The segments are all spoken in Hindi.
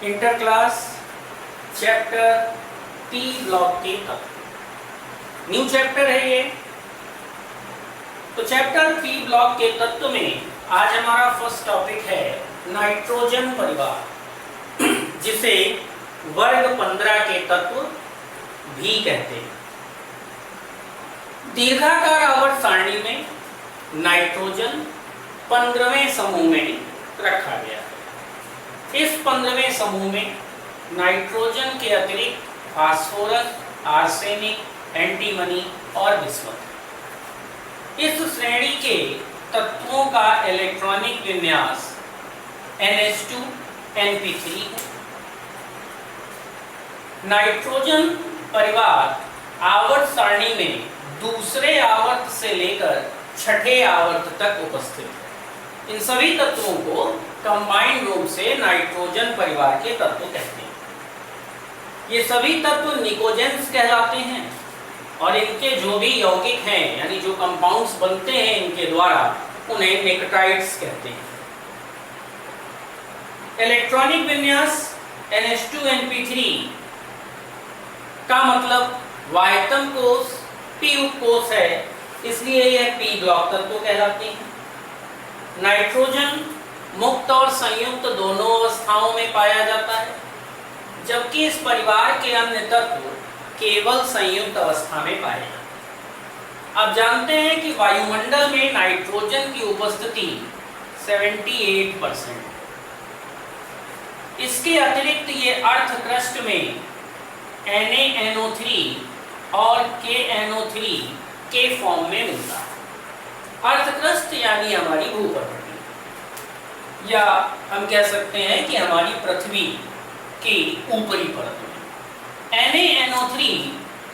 Inter class chapter P block के तत्व। न्यू चैप्टर है ये। तो चैप्टर पी ब्लॉक के तत्व में आज हमारा फर्स्ट टॉपिक है नाइट्रोजन परिवार, जिसे वर्ग 15 के तत्व भी कहते हैं। दीर्घाकार आवर्त सारणी में नाइट्रोजन 15वें समूह में रखा गया है। इस 15वें समूह में नाइट्रोजन के अतिरिक्त फास्फोरस, आर्सेनिक, एंटीमनी और बिस्मथ है। इस श्रेणी के तत्वों का इलेक्ट्रॉनिक विन्यास NH2NP3 है। नाइट्रोजन परिवार आवर्त सारणी में दूसरे आवर्त से लेकर छठे आवर्त तक उपस्थित है। इन सभी तत्वों को कंबाइंड रूप से नाइट्रोजन परिवार के तत्व कहते हैं। ये सभी तत्व निकोजेंस कहलाते हैं और इनके जो भी यौगिक हैं, यानी जो कंपाउंड्स बनते हैं इनके द्वारा, उन्हें निकटाइड्स कहते हैं। इलेक्ट्रॉनिक विन्यास NH2NP3 का मतलब वाह्यतम कोष पी उपकोष है, इसलिए यह पी ब्लॉक तत्व कहलाते हैं। नाइट्रोजन मुक्त और संयुक्त दोनों अवस्थाओं में पाया जाता है, जबकि इस परिवार के अन्य तत्व केवल संयुक्त अवस्था में पाए जाते हैं। अब जानते हैं कि वायुमंडल में नाइट्रोजन की उपस्थिति 78%। इसके अतिरिक्त ये अर्ध क्रस्ट में NaNO3 और KNO3 के फॉर्म में मिलता है। अर्ध क्रस्ट यानी हमारी भूप्रकृति, या हम कह सकते हैं कि हमारी पृथ्वी की ऊपरी परत में। NaNO3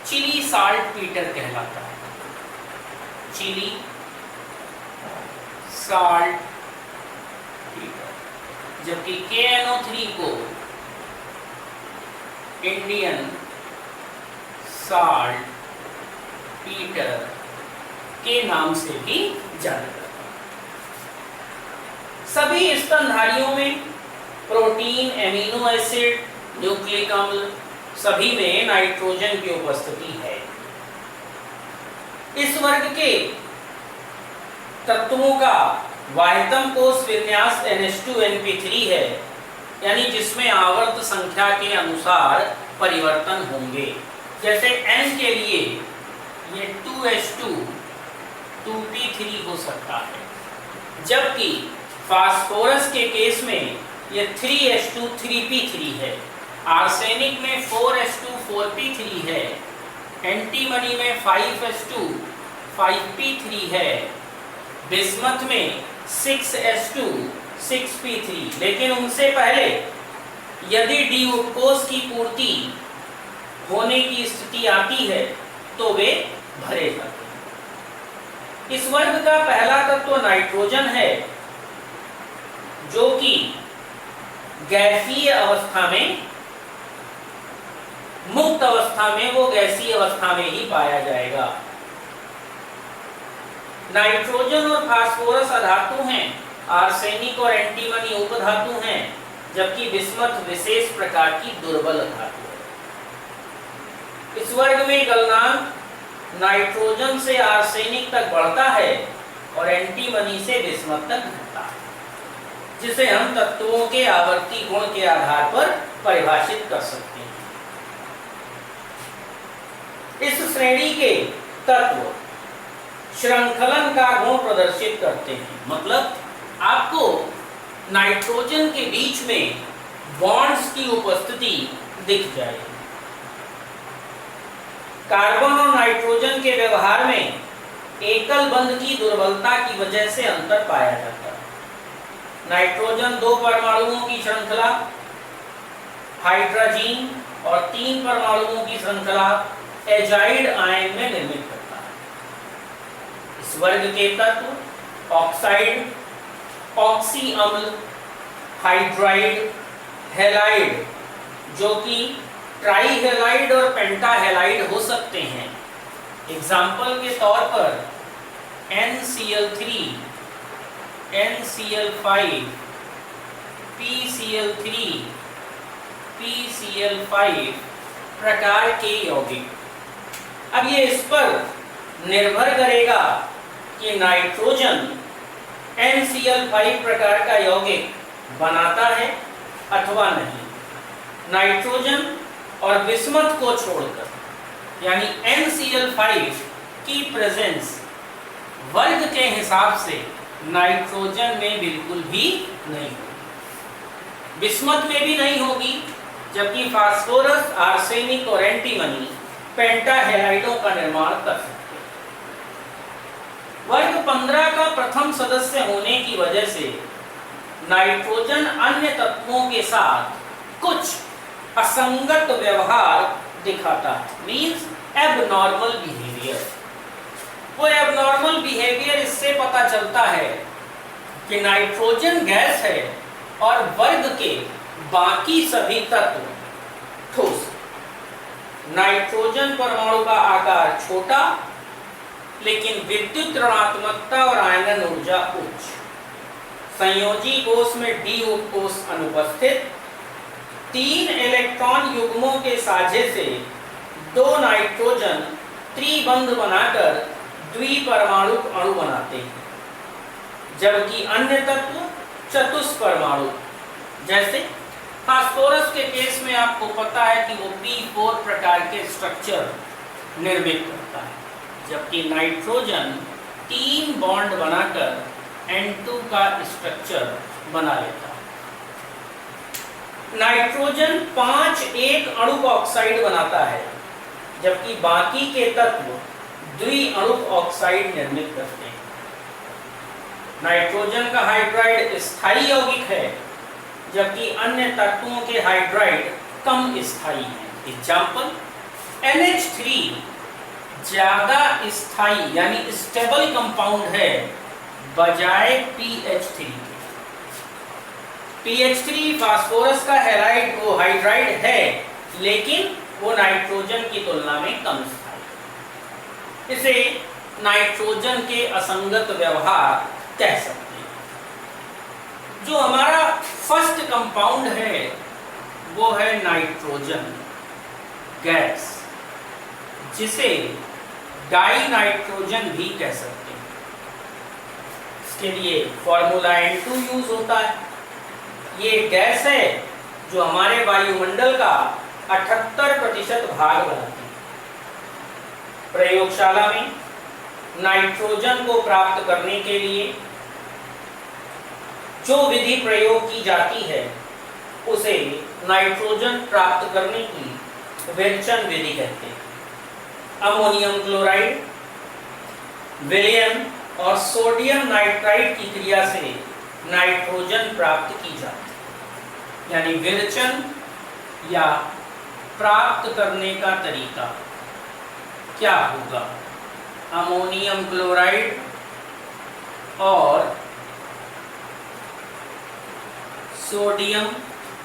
चिली साल्ट पीटर कहलाता है। चिली साल्ट पीटर, जबकि KNO3 को इंडियन साल्ट पीटर के नाम से भी जाना जाता है। सभी स्तनधारियों में प्रोटीन, एमिनो एसिड, न्यूक्लिक अम्ल सभी में नाइट्रोजन की उपस्थिति है। इस वर्ग के तत्वों का वाह्यतम कोष विन्यास NH2NP3 है, यानी जिसमें आवर्त संख्या के अनुसार परिवर्तन होंगे। जैसे N के लिए ये 2H2 2P3 हो सकता है, जबकि फास्फोरस के केस में ये 3H2 3P3 है, आर्सेनिक में 4H2 4P3 है, एंटीमनी में 5H2 5P3 है, बिस्मथ में 6H2 6P3। लेकिन उनसे पहले यदि डी उपकोष की पूर्ति होने की स्थिति आती है तो वे भरे जाते हैं। इस वर्ग का पहला तत्व नाइट्रोजन है, जो कि गैसीय अवस्था में, मुक्त अवस्था में वो गैसीय अवस्था में ही पाया जाएगा। नाइट्रोजन और फास्फोरस अधातु हैं, आर्सेनिक और एंटीमनी उपधातु हैं, जबकि बिस्मथ विशेष प्रकार की दुर्बल धातु है। इस वर्ग में गलनांक नाइट्रोजन से आर्सेनिक तक बढ़ता है और एंटीमनी से बिस्मथ तक घटता है, जिसे हम तत्वों के आवर्ती गुण के आधार पर परिभाषित कर सकते हैं। इस श्रेणी के तत्व श्रृंखलन का गुण प्रदर्शित करते हैं, मतलब आपको नाइट्रोजन के बीच में बॉन्ड्स की उपस्थिति दिख जाएगी। कार्बन और नाइट्रोजन के व्यवहार में एकल बंध की दुर्बलता की वजह से अंतर पाया जाता है। नाइट्रोजन 2 परमाणुओं की श्रृंखला हाइड्रोजन और 3 परमाणुओं की श्रृंखला एजाइड आयन में निर्मित करता है। इस वर्ग के तत्व ऑक्साइड, ऑक्सी अम्ल, हाइड्राइड, हैलाइड, जो कि ट्राईहेलाइड और पेंटाहेलाइड हो सकते हैं। एग्जाम्पल के तौर पर NCl3, NCl5, PCl3, PCl5 प्रकार के यौगिक। अब ये इस पर निर्भर करेगा कि नाइट्रोजन NCl5 प्रकार का यौगिक बनाता है अथवा नहीं। नाइट्रोजन और बिस्मथ को छोड़कर यानी NCl5 की प्रेजेंस वर्ग के हिसाब से नाइट्रोजन में बिल्कुल भी नहीं होगी, बिस्मथ में भी नहीं होगी, जबकि फास्फोरस, आर्सेनिक और एंटीमनी पेंटाहेलाइडों का निर्माण कर सकते हैं। वर्ग 15 का प्रथम सदस्य होने की वजह से नाइट्रोजन अन्य तत्वों के साथ कुछ असंगत व्यवहार दिखाता है, मींस एबनॉर्मल बिहेवियर। वो एबनॉर्मल बिहेवियर इससे पता चलता है कि नाइट्रोजन गैस है और वर्ग के बाकी सभी तत्व ठोस। नाइट्रोजन परमाणु का आकार छोटा लेकिन विद्युत ऋणात्मकता और आयनन ऊर्जा उच्च। संयोजी कोष में डी उपकोष अनुपस्थित। 3 इलेक्ट्रॉन युग्मों के साझे से 2 नाइट्रोजन त्रिबंध बनाकर द्विपरमाणु अणु बनाते हैं, जबकि अन्य तत्व चतुष्परमाणु, जैसे फास्फोरस के केस में आपको पता है कि वो P4 प्रकार के स्ट्रक्चर निर्मित करता है, जबकि नाइट्रोजन 3 बॉन्ड बनाकर N2 का स्ट्रक्चर बना लेता है। नाइट्रोजन 5 अणु ऑक्साइड बनाता है, जबकि बाकी के तत्व द्विअणु ऑक्साइड निर्मित करते हैं। नाइट्रोजन का हाइड्राइड स्थायी यौगिक है, जबकि अन्य तत्वों के हाइड्राइड कम स्थायी हैं। एग्जाम्पल, NH3 ज्यादा स्थायी यानी स्टेबल कंपाउंड है बजाय PH3 के। PH3 फास्फोरस का हैलाइड वो हाइड्राइड है, लेकिन वो नाइट्रोजन की तुलना में कम स्थायी। इसे नाइट्रोजन के असंगत व्यवहार कह सकते हैं। जो हमारा फर्स्ट कंपाउंड है वो है नाइट्रोजन गैस, जिसे डाई नाइट्रोजन भी कह सकते हैं। इसके लिए फॉर्मूला N2 यूज होता है। ये गैस है जो हमारे वायुमंडल का 78% भाग बनाती है। प्रयोगशाला में नाइट्रोजन को प्राप्त करने के लिए जो विधि प्रयोग की जाती है उसे नाइट्रोजन प्राप्त करने की विरचन विधि कहते हैं। अमोनियम क्लोराइड, विलयन और सोडियम नाइट्राइड की क्रिया से नाइट्रोजन प्राप्त की जाती है। यानी विरचन या प्राप्त करने का तरीका क्या होगा? अमोनियम क्लोराइड और सोडियम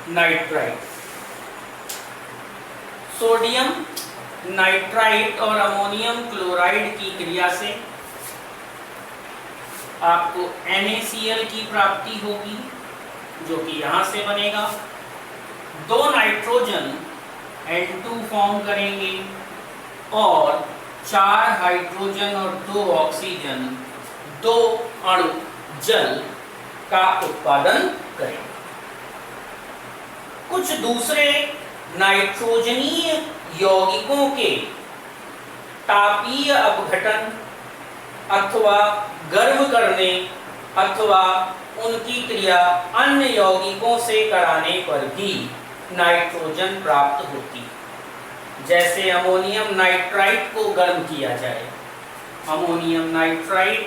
नाइट्राइड। सोडियम नाइट्राइड और अमोनियम क्लोराइड की क्रिया से आपको NaCl की प्राप्ति होगी, जो कि यहां से बनेगा। 2 नाइट्रोजन N2 फॉर्म करेंगे और 4 हाइड्रोजन और 2 ऑक्सीजन 2 अणु जल का उत्पादन करेंगे। कुछ दूसरे नाइट्रोजनीय यौगिकों के तापीय अपघटन अथवा गर्म करने अथवा उनकी क्रिया अन्य यौगिकों से कराने पर भी नाइट्रोजन प्राप्त होती है। जैसे अमोनियम नाइट्राइड को गर्म किया जाए, अमोनियम नाइट्राइड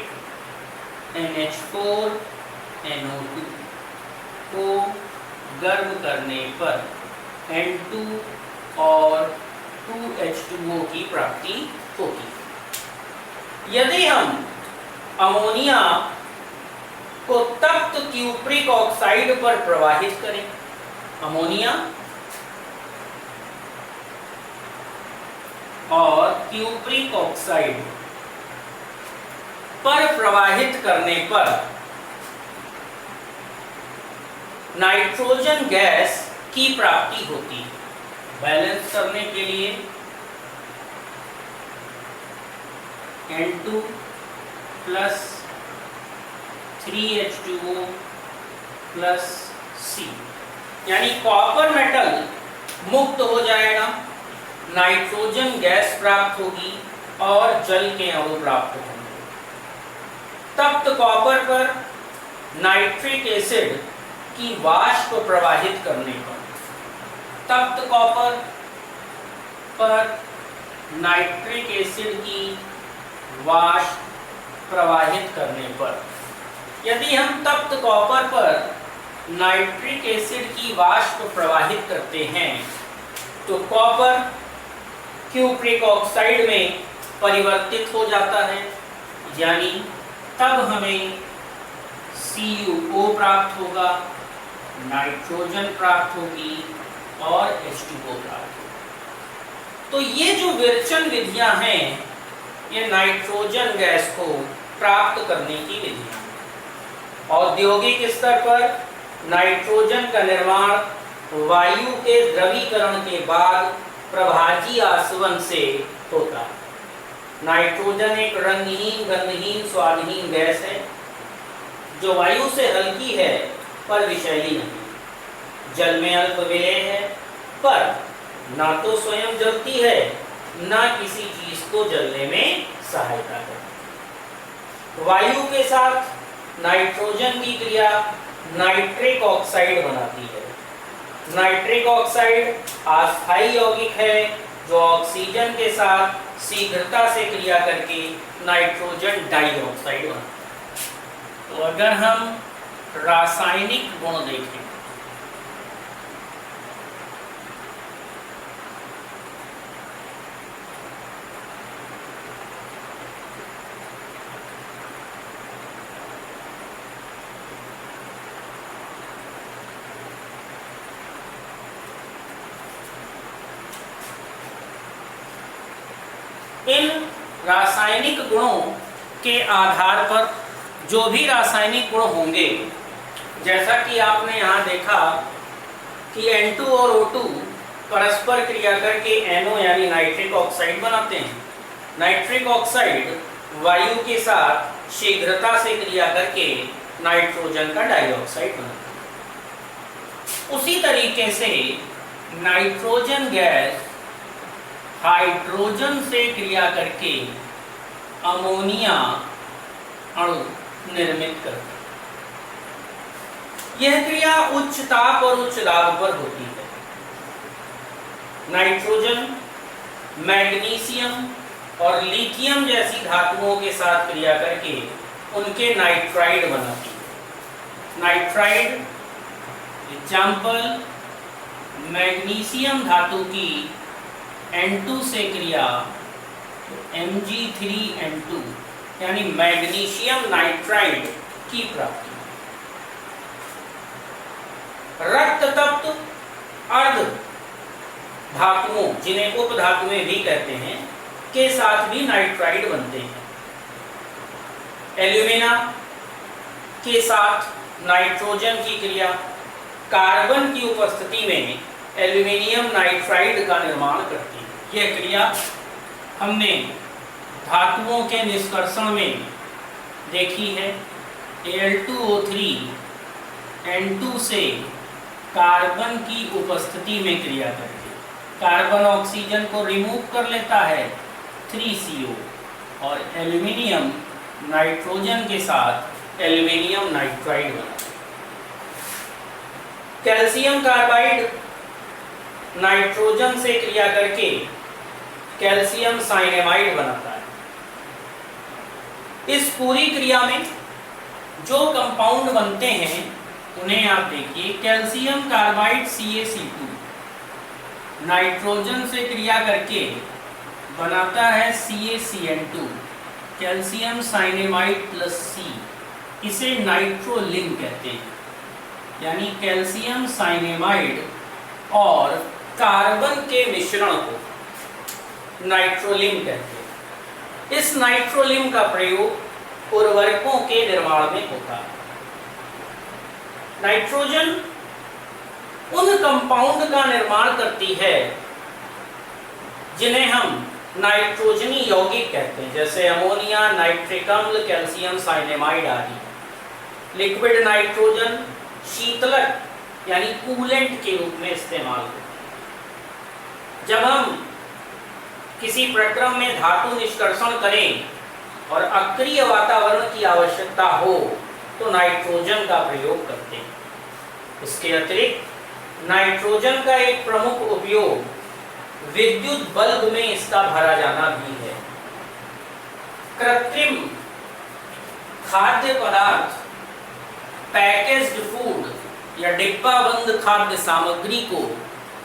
NH4 NO2 को गर्म करने पर N2 और 2H2O की प्राप्ति होगी। यदि हम अमोनिया को तप्त क्यूप्रिक ऑक्साइड पर प्रवाहित करें, अमोनिया और क्यूप्रिक ऑक्साइड पर प्रवाहित करने पर नाइट्रोजन गैस की प्राप्ति होती है। बैलेंस करने के लिए N2 plus 3H2O plus C, यानी कॉपर मेटल मुक्त हो जाएगा, नाइट्रोजन गैस प्राप्त होगी और जल के अणु प्राप्त होंगे। तप्त कॉपर पर नाइट्रिक एसिड की वाष्प प्रवाहित करने पर, तप्त कॉपर पर नाइट्रिक एसिड की वाष्प प्रवाहित करने पर, यदि हम तप्त कॉपर पर नाइट्रिक एसिड की वाष्प प्रवाहित करते हैं तो कॉपर क्यूप्रिक ऑक्साइड में परिवर्तित हो जाता है, यानी तब हमें CuO प्राप्त होगा, नाइट्रोजन प्राप्त होगी और H2O प्राप्त होगा। तो ये जो विरचन विधियां हैं, ये नाइट्रोजन गैस को प्राप्त करने की विधियां हैं। औद्योगिक स्तर पर नाइट्रोजन का निर्माण वायु के द्रवीकरण के बाद प्रभाजी आसवन से होता है। नाइट्रोजन एक रंगहीन, गंधहीन, स्वादहीन गैस है जो वायु से हल्की है पर विषैली नहीं। जल में अल्प विलेय है पर ना तो स्वयं जलती है ना किसी चीज को जलने में सहायता करती। वायु के साथ नाइट्रोजन की क्रिया नाइट्रिक ऑक्साइड बनाती है। नाइट्रिक ऑक्साइड अस्थायी यौगिक है जो ऑक्सीजन के साथ शीघ्रता से क्रिया करके नाइट्रोजन डाइऑक्साइड बनाता है। तो अगर हम रासायनिक गुण देखें, इन रासायनिक गुणों के आधार पर जो भी रासायनिक गुण होंगे, जैसा कि आपने यहाँ देखा कि N2 और O2 परस्पर क्रिया करके NO यानी नाइट्रिक ऑक्साइड बनाते हैं। नाइट्रिक ऑक्साइड वायु के साथ शीघ्रता से क्रिया करके नाइट्रोजन का डाइऑक्साइड बनाता है। उसी तरीके से नाइट्रोजन गैस हाइड्रोजन से क्रिया करके अमोनिया अणु निर्मित करती है। यह क्रिया उच्च ताप और उच्च दाब पर होती है। नाइट्रोजन मैग्नीशियम और लिथियम जैसी धातुओं के साथ क्रिया करके उनके नाइट्राइड बनाती है। नाइट्राइड एग्जाम्पल, मैग्नीशियम धातु की N2 से क्रिया तो Mg3N2 यानी मैग्नीशियम नाइट्राइड की प्राप्ति। रक्त तप्त अर्ध धातुओं, जिन्हें उप धातुएं भी कहते हैं, के साथ भी नाइट्राइड बनते हैं। एल्यूमिना के साथ नाइट्रोजन की क्रिया कार्बन की उपस्थिति में एल्यूमिनियम नाइट्राइड का निर्माण करती है। यह क्रिया हमने धातुओं के निष्कर्षण में देखी है। Al2O3 N2 से कार्बन की उपस्थिति में क्रिया करके कार्बन ऑक्सीजन को रिमूव कर लेता है 3CO और एल्यूमिनियम नाइट्रोजन के साथ एल्यूमिनियम नाइट्राइड बनाता है। कैल्शियम कार्बाइड नाइट्रोजन से क्रिया करके कैल्शियम साइनेमाइड बनाता है। इस पूरी क्रिया में जो कंपाउंड बनते हैं उन्हें आप देखिए। कैल्शियम कार्बाइड CaC2 नाइट्रोजन से क्रिया करके बनाता है CaCN2 calcium cyanamide plus C। इसे नाइट्रोलिम कहते हैं, यानी कैल्शियम साइनेमाइड और कार्बन के मिश्रण को नाइट्रोलिम कहते हैं। इस नाइट्रोलिम का प्रयोग उर्वरकों के निर्माण में होता है। नाइट्रोजन उन कंपाउंड का निर्माण करती है जिन्हें हम नाइट्रोजनी यौगिक कहते हैं, जैसे अमोनिया, नाइट्रिक अम्ल, कैल्शियम साइनेमाइड आदि। लिक्विड नाइट्रोजन शीतलक यानी कूलेंट के रूप में इस्तेमाल होता है। जब हम किसी प्रक्रम में धातु निष्कर्षण करें और अक्रिय वातावरण की आवश्यकता हो तो नाइट्रोजन का प्रयोग करते हैं। इसके अतिरिक्त नाइट्रोजन का एक प्रमुख उपयोग विद्युत बल्ब में इसका भरा जाना भी है। कृत्रिम खाद्य पदार्थ, पैकेज्ड फूड या डिब्बाबंद खाद्य सामग्री को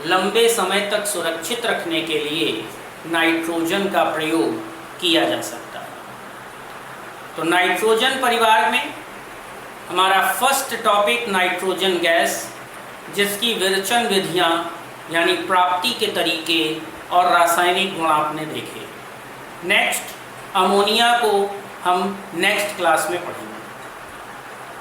लंबे समय तक सुरक्षित रखने के लिए नाइट्रोजन का प्रयोग किया जा सकता है। तो नाइट्रोजन परिवार में हमारा फर्स्ट टॉपिक नाइट्रोजन गैस, जिसकी विरचन विधियां यानी प्राप्ति के तरीके और रासायनिक गुण आपने देखे। नेक्स्ट अमोनिया को हम नेक्स्ट क्लास में पढ़ेंगे।